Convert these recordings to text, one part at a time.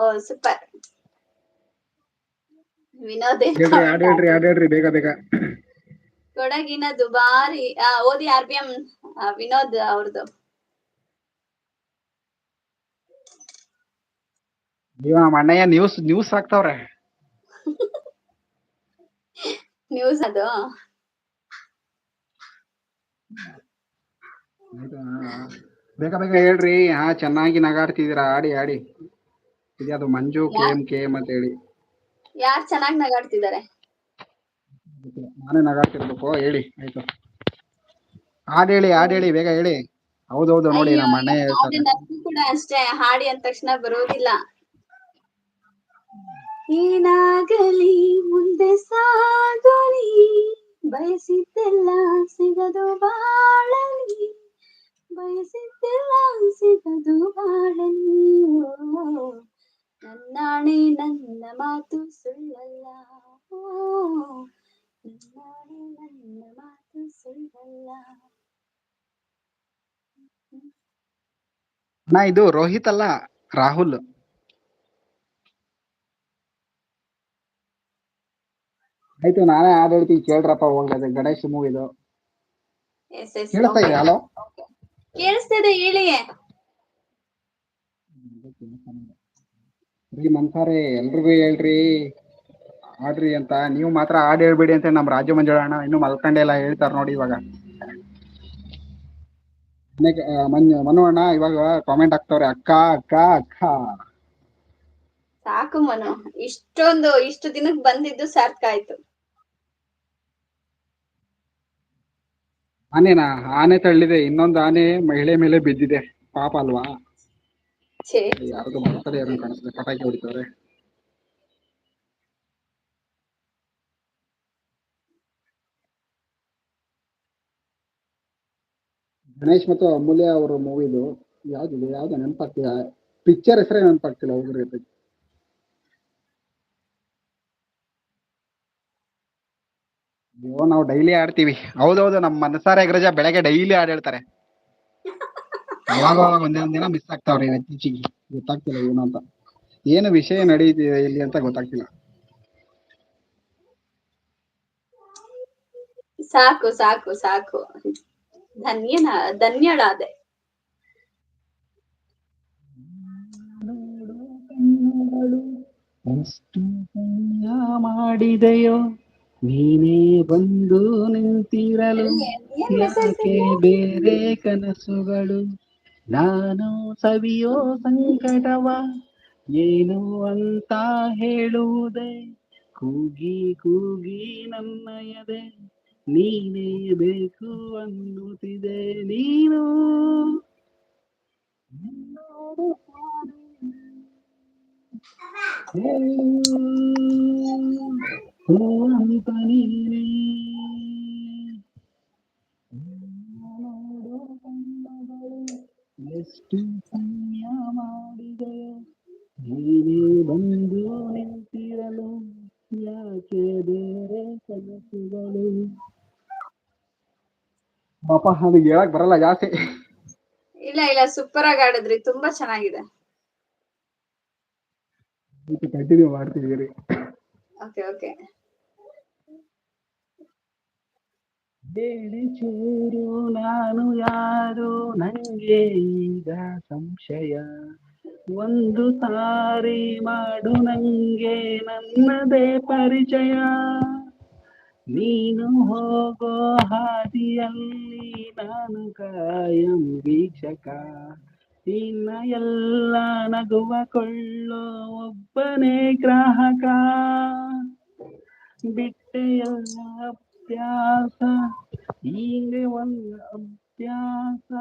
ಓ super. Vinod ಏನ್ ಹೇಳ್ರಿ comment ಹಾಡ್ ಹೇಳ್ರಿ ಬೇಗ ಬೇಗ. ಕೊಡಗಿನ ದುಬಾರಿ ಓದಿ RPM ವಿನೋದ್ ಅವ್ರದ್ದು. ನಮ್ಮ ಅಣ್ಣಯ್ಯ ನ್ಯೂಸ್ ಹಾಕ್ತಾವ್ರೆ. ನ್ಯೂಸ್ ಅದು. ಬೇಗ ಬೇಗ ಹೇಳ್ರಿ. ಚೆನ್ನಾಗಿ ನಗಾಡ್ತಿದ್ದೀರಾ, ಆಡಿ. ಇದ್ಯಾವುದು ಮಂಜು KM ಅಂತ ಹೇಳಿ. ಯಾರ್ ಚೆನ್ನಾಗಿ ನಗಾಡ್ತಿದ್ದಾರೆ? ನಾನೇ ನಗಾಡ್ತಿರ್ಬೇಕು. ಹೇಳಿ ಆಯ್ತು. ಹಾಡ್ ಹೇಳಿ ಬೇಗ ಹೇಳಿ. ಹೌದೌದು ನೋಡಿ ಅಯ್ಯೋ ನಮ್ಮ ಅಣ್ಣಯ್ಯ ಅದು ಹೇಳ್ತಾರೆ. ನನ್ಗೂ ಕೂಡ ಅಷ್ಟೇ, ಹಾಡಿ ಅಂದ ತಕ್ಷಣ ಬರೋದಿಲ್ಲ. ಏನಾಗಲಿ ಮುಂದೆ ಸಾಗಲಿ, ಬಯಸಿದ್ದೆಲ್ಲ ಸಿಗದು ಬಾಳಲಿ, ಬಯಸಿದ್ದೆಲ್ಲ ಸಿಗದು ಬಾಳಲಿ. ನನ್ನಾಣೆ ನನ್ನ ಮಾತು ಸುಳ್ಳಲ್ಲ, ನನ್ನಾಣೆ ನನ್ನ ಮಾತು ಸುಳ್ಳಲ್ಲ. ಇದು ರೋಹಿತ್ ಅಲ್ಲ, ರಾಹುಲ್. ಆಯ್ತು ನಾನೇ ಹಾಡ್ ಹೇಳ್ತೀನಿ ಕೇಳ್ರಪ್ಪ. ಹೋಗ್ಲದೆ ಗಣೇಶ್ ಮೂವಿದು. ಎಸ್ ಕೇಳಿಸ್ತಾ ಓಕೆ ಇದೆ? ಹಲೋ, ಕೇಳಿಸ್ತಿದೆ ಹೇಳಿ. ರೀ ಮನ್ಸಾರೆ ಎಲ್ರಿಗೂ ಹೇಳ್ರಿ ಆಡ್ರಿ ಅಂತ. ನೀವು ಮಾತ್ರ ಹಾಡ್ ಹೇಳ್ಬೇಡಿ ಅಂತ ನಮ್ಮ ರಾಜ್ಯ ಮಂಜುಳಣ್ಣ ಇನ್ನು ಮಲ್ಕೊಂಡೆ ಎಲ್ಲ ಹೇಳ್ತಾರ ನೋಡಿ. ಇವಾಗ ಮನು ಅಣ್ಣ ಇವಾಗ ಕಾಮೆಂಟ್ ಹಾಕ್ತವ್ರೆ, ಅಕ್ಕ ಅಕ್ಕ ಅಕ್ಕ. ಸಾಕು ಮನು, ಇಷ್ಟು ದಿನಕ್ಕೆ ಬಂದಿದ್ದು ಸಾರ್ಥಕ ಆಯ್ತು. ಆನೆ ತಳ್ಳಿದೆ, ಇನ್ನೊಂದು ಆನೆ ಮಹಿಳೆ ಮೇಲೆ ಬಿದ್ದಿದೆ. ಪಾಪ ಅಲ್ವಾ? ಛೇ ಯಾರ್ದು ಬರ್ತಡೆ ಯಾರು ಕಾಣಿಸ್ತದೆ, ಪಟಾಕಿ ಹೊಡಿತವ್ರೆ. ಗಣೇಶ್ ಮತ್ತು ಅಮೂಲ್ಯ ಅವರ ಮೂವಿದು ಯಾವ್ದು ನೆನಪಾಗ್ತಿಲ್ಲ. ಪಿಕ್ಚರ್ ಹೆಸರೇ ನೆನಪಾಗ್ತಿಲ್ಲ. ಹೋಗ್ರಿ ನಾವು ಡೈಲಿ ಆಡ್ತೀವಿ. ಹೌದೌದು, ನಮ್ಮ ಮನಸಾರೆ ಅಗ್ರಜ ಬೆಳಗ್ಗೆ ಡೈಲಿ ಹಾಡ್ ಹೇಳ್ತಾರೆ. ಅವಾಗ ಒಂದೊಂದ್ ದಿನ ಮಿಸ್ ಆಗ್ತಾವ್ರಿ ಇತ್ತೀಚಿಗೆ. ಗೊತ್ತಾಗ್ತಿಲ್ಲ ಏನು ಅಂತ, ಏನು ವಿಷಯ ನಡೀತಿದೆ ಇಲ್ಲಿ ಅಂತ ಗೊತ್ತಾಗ್ತಿಲ್ಲ. ಸಾಕು ಸಾಕು ಸಾಕು, ಧನ್ಯಳಾದೆ. ಎಷ್ಟು ಪುಣ್ಯ ಮಾಡಿದೆಯೋ ನೀನೇ ಬಂದು ನಿಂತಿರಲು, ಏನ್ ಮೆಸೇಜ್ ಯಾಕೆ ಬೇರೆ ಕನಸುಗಳು, ನಾನು ಸವಿಯೋ ಸಂಕಟವ ಏನು ಅಂತ ಹೇಳುವುದೇ, ಕೂಗಿ ಕೂಗಿ ನನ್ನ ಎದೆ ನೀನೇ ಬೇಕು ಅನ್ನುತ್ತಿದೆ. ನೀನು ಅಂತ ನೀನೇ ಎಷ್ಟು ಪುಣ್ಯ ಮಾಡಿದೆಯೋ ನೀನೇ ಬಂದು ನಿಂತಿರಲು, ಯಾಕೆ ಬೇರೆ ಕನಸುಗಳು. ಪಾಪ ನನಗೆ ಹೇಳಕ್ ಬರಲ್ಲ ಜಾಸ್ತಿ. ಇಲ್ಲ ಸೂಪರ್ ಆಗಿ ಆಡಿದ್ರಿ, ತುಂಬಾ ಚೆನ್ನಾಗಿದೆ. ಕಂಟಿನ್ಯೂ ಮಾಡ್ತಿದ್ದೀರಿ. ಓಕೆ ಹೇಳಿ ಚೂರು ನಾನು ಯಾರು, ನಂಗೆ ಈಗ ಸಂಶಯ, ಒಂದು ಸಾರಿ ಮಾಡು ನಂಗೆ ನನ್ನದೇ ಪರಿಚಯ, ನೀನು ಹೋಗೋ ಹಾದಿಯಲ್ಲಿ ನಾನು ಕಾಯಂ ವೀಕ್ಷಕ, ಇನ್ನ ಎಲ್ಲ ನಗುವ ಕೊಳ್ಳೋ ಒಬ್ಬನೇ ಗ್ರಾಹಕ, ಬಿಟ್ಟೆಯಲ್ಲ ಅಭ್ಯಾಸ ಹೀಗೆ ಒಂದು ಅಭ್ಯಾಸ,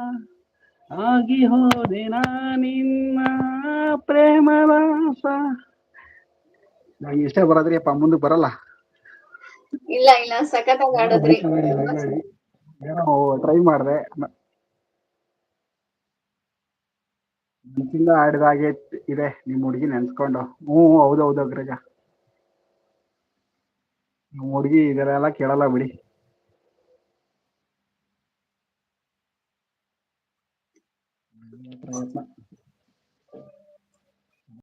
ಆಗಿ ಹೋದೆ ನಾನಿನ್ನ ಪ್ರೇಮದಾಸ. ನಂಗೆ ಇಷ್ಟ ಬರೋದ್ರಿ ಅಪ್ಪ, ಮುಂದಕ್ಕೆ ಬರಲ್ಲ. ಇಲ್ಲ ಸಖತ್ತಾಗಿ ಆಡಿದ್ರಿ. ಏನೋ ಟ್ರೈ ಮಾಡಿದೆ, ಮನಸ್ಸಿಂದ ಆಡಿದಾಗೆ ಇದೆ. ನಿಮ್ಮ ಹುಡುಗಿ ನೆನ್ಸ್ಕೊಂಡು ಹೌದೌದು ಅಗ್ರಜ, ನಮ್ಮ ಹುಡುಗಿ ಇದೆಲ್ಲ ಕೇಳಲ್ಲ ಬಿಡಿ. ಪ್ರಯತ್ನ